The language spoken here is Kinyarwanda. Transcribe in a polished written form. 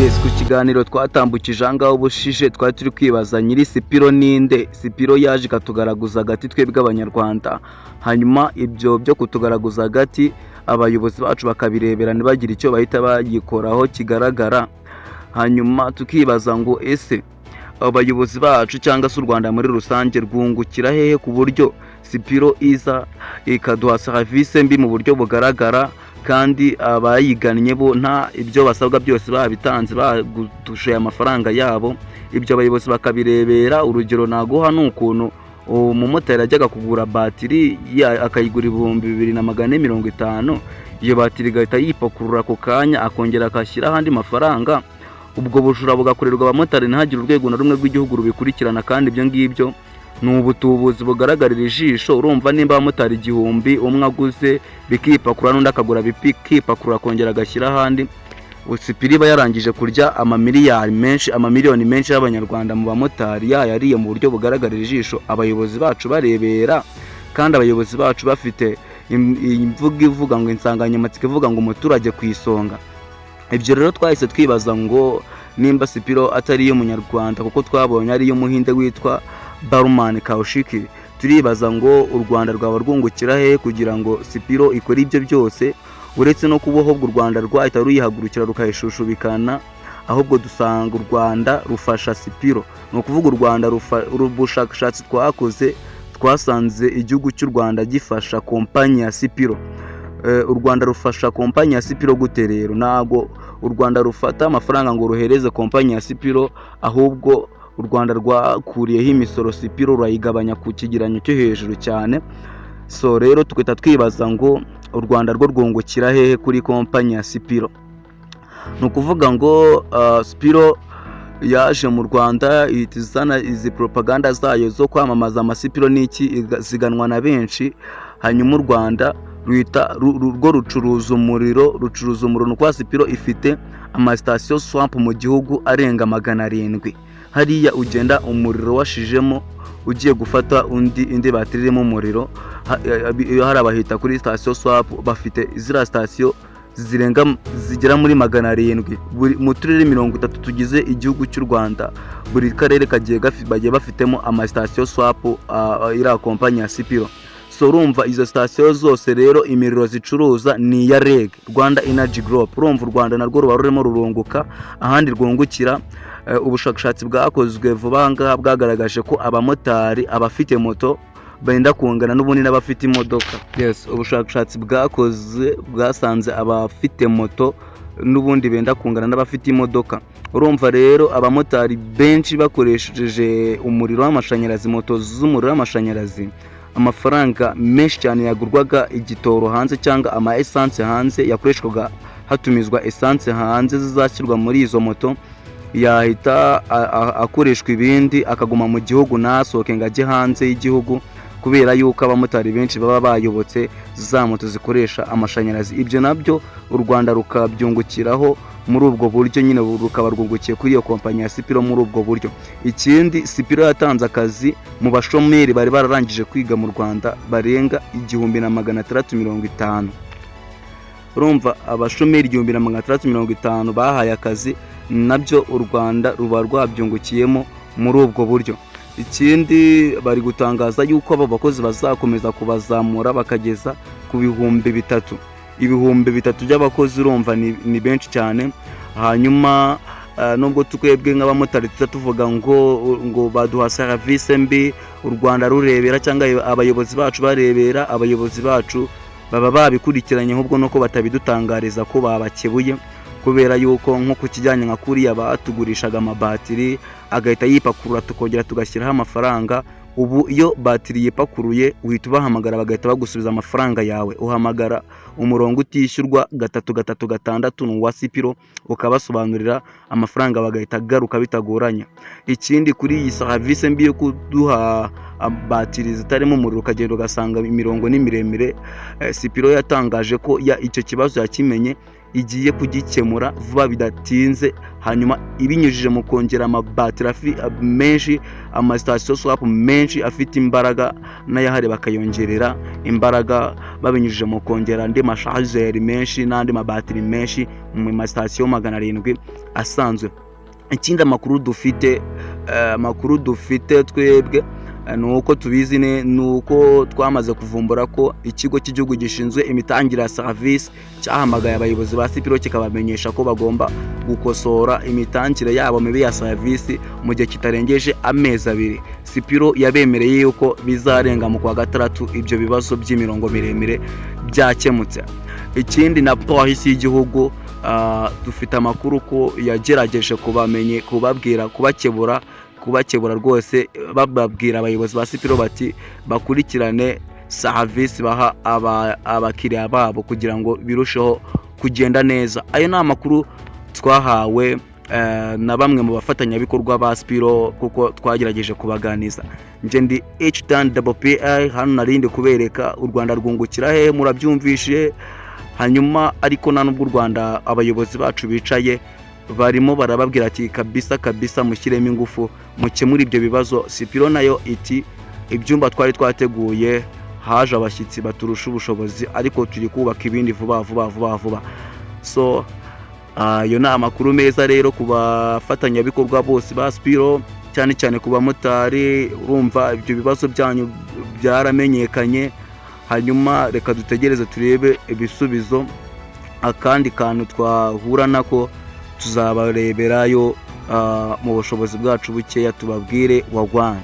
Yes, ku kiganiro twatambukije ahangaho ubushize twari turi kwibaza nyiri Sipiro ninde. Sipiro yaje ikatugaragaza agati twebwe abanyarwanda, hanyuma ibyo byo kutugaragaza agati abayobozi bacu bakabirebera ntibagire icyo bahita bagikoraho kigaragara. Hanyuma tukibaza ngo ese abayobozi bacu cyangwa se u Rwanda muri rusange rwungukira hehe ku buryo Sipiro iza ikaduha serivisi mbi mu buryo bugaragara, kandi abayigannye bo nta ibyo basabwa byose babitanze, bagudushe amafaranga yabo. Ibyo abayobozi bakabirebera. Urugero naguha n'ukuntu umumotari ajyaga kugura batiri akayigura 2450, iyo batiri igahita yipakurura ako kanya akongera akashyiraho andi mafaranga. Ubwo bujura bugakorerwa abamotari ntihagire urwego na rumwe rw'igihugu rubikurikirana, kandi ibyo ngibyo ni ubutubuzi bugaragarira ijisho. Urumva nimba abamotari 1000 umwe aguze bikipakura n'undi akagura bikipakura akongera agashyira ahandi, Sipiro iba yarangije kurya amamiliyoni menshi y'abanyarwanda mu bamotari yariye mu buryo bugaragarira ijisho. Abayobozi bacu barebera, kandi abayobozi bacu bafite imvugo ivuga ngo insanganyamatsiko ivuga ngo umuturage ku isonga. Ibyo rero twahise twibaza ngo nimba Sipiro atari y'umunyarwanda, kuko twabonye ari y'umuhinde witwa Barman Kaushiki, turibaza ngo u Rwanda rwaba rwungukira he kugira ngo Sipiro ikore ibyo byose, uretse no kubaho u Rwanda rwahita ruyihagurukira rukayishushubikana. Ahubwo dusanga u Rwanda rufasha Sipiro. Ni ukuvuga u Rwanda ubushakashatsi twakoze twasanze igihugu cy'u Rwanda gifasha kompanyi ya Sipiro. U Rwanda rufasha kompanyi ya Sipiro gute rero? Ntabwo u Rwanda rufata amafaranga ngo ruhereze kompanyi ya Sipiro, ahubwo u Rwanda rwakuriyeho imisoro Sipiro rurayigabanya ku kigereranyo cyo hejuru cyane. So rero tukita twibaza ngo u Rwanda rwo rwungukira hehe kuri kompanyi ya Sipiro. Ni ukuvuga ngo Sipiro yaje mu Rwanda izana izi propaganda zayo zo kwamamaza amasipiro n'iki, ziganwa na benshi. Hanyuma u Rwanda rwo rucuruza umuriro nuko Sipiro ifite amasitasiyo swamp mu gihugu arenga 700. Hariya ugenda umuriro washijemo ugiye gufata indi batiri irimo umuriro, hari abahita kuri sitasiyo swap, bafite izira sitasiyo zigera muri 700 mu turere 30 tugize igihugu cy'u Rwanda. Buri karere bagiye bafitemo amasitasiyo swap ira kompanyi ya Sipiro. So urumva izo sitasiyo zose rero imiriro zicuruza ni ya REG, Rwanda Energy Group. Urumva u Rwanda narwo ruba rurimo rurunguka, ahandi rwungukira. Ubushakashatsi bwakozwe vuba ngaha bwagaragaje ko abamotari abafite moto benda kungana n'ubundi n'abafite imodoka. Yes, ubushakashatsi bwakoze bwasanze abafite moto n'ubundi benda kungana n'abafite imodoka. Urumva rero abamotari benshi bakoresheje umuriro w'amashanyarazi, moto z'umuriro w'amashanyarazi, amafaranga menshi cyane yagurwaga igitoro hanze cyangwa ama essence hanze, yakoreshwaga hatumizwa essence hanze zizashyirwa muri izo moto, yahita akoreshwa ibindi akaguma mu gihugu nasohoke ngo ajye hanze y'igihugu, kubera yuko abamotari benshi baba bayobotse za moto zikoresha amashanyarazi. Ibyo nabyo u Rwanda rukabyungukiraho muri ubwo buryo, nyine rukaba rwungukiye kuri iyo kompanyi ya Sipiro muri ubwo buryo. Ikindi, Sipiro yatanze akazi mu bashomeri bari bararangije kwiga mu Rwanda barenga 1650. Urumva abashomeri 1650 bahaye akazi, nabyo u Rwanda ruba rwabyungukiyemo muri ubwo buryo. Ikindi, bari gutangaza yuko abo bakozi bazakomeza kubazamura bakageza ku 3000. 3000 by'abakozi urumva ni benshi cyane. Hanyuma nubwo twebwe nk'abamotari tuvuga ngo baduha serivisi mbi, u Rwanda rurebera cyangwa abayobozi bacu barebera, abayobozi bacu baba babikurikiranye, ahubwo nuko batabidutangariza ko babakebuye, kubera yuko nko ku kijyanye nka kuriya batugurishaga amabatiri agahita yipakurura tukongera tugashyiraho amafaranga. Ubu iyo batiri yipakuruye uhita ubahamagara bagahita bagusubiza amafaranga yawe. Uhamagara umurongo utishyurwa 336 n'uwa Sipiro, ukabasobanurira amafaranga bagahita garuka bitagoranya. Ikindi, kuri iyi service mbi yo kuduha batiri zitarimo umuriro ukagenda ugasanga imirongo ni miremire, Sipiro yatangaje ko icyo kibazo yakimenye igiye kugikemura vuba bidatinze, hanyuma ibinyujije mu kongera amabatiri menshi, amasitasiyo swap menshi afite imbaraga n'ayahari bakayongerera imbaraga babinyujije mu kongera andi mashajeri menshi n'andi mabatiri menshi mu masitasiyo 700 asanzwe. Ikindi amakuru dufite twebwe nuko tubizi nuko twamaze kuvumbura ko ikigo cy'igihugu gishinzwe imitangire ya service cyahamagaye abayobozi ba Sipiro kikabamenyesha ko bagomba gukosora imitangire yabo mibi ya service mu gihe kitarengeje amezi 2. Sipiro yabemereye yuko bizarenga mu kwa gatandatu ibyo bibazo by'imirongo miremire byakemutse. Ikindi na polisi y'igihugu dufite amakuru ko yagerageje kubakebura rwose, bababwira abayobozi ba Sipiro bati bakurikirane service baha abakiriya babo kugira ngo birusheho kugenda neza. Ayo ni amakuru twahawe na bamwe mu bafatanyabikorwa ba Sipiro kuko twagerageje kubaganiza. Nje ndi HTNPI hano narindi kubereka u Rwanda rwungukira he, murabyumvishe. Hanyuma ariko nta nubwo u Rwanda abayobozi bacu bicaye barimo barababwira ati kabisa mushyiremo ingufu mukemura ibyo bibazo. Sipiro nayo iti ibyumba twari twateguye haje abashyitsi baturusha ubushobozi ariko turi kubaka ibindi vuba. So yo ni amakuru meza rero ku bafatanyabikorwa bose ba Sipiro, cyane cyane ku bamotari. Urumva ibyo bibazo byanyu byaramenyekanye, hanyuma reka dutegereze turebe ibisubizo. Akandi kantu twahura nako tuzabareberayo mu bushobozi bwacu bukeya, tubabwire wagwana.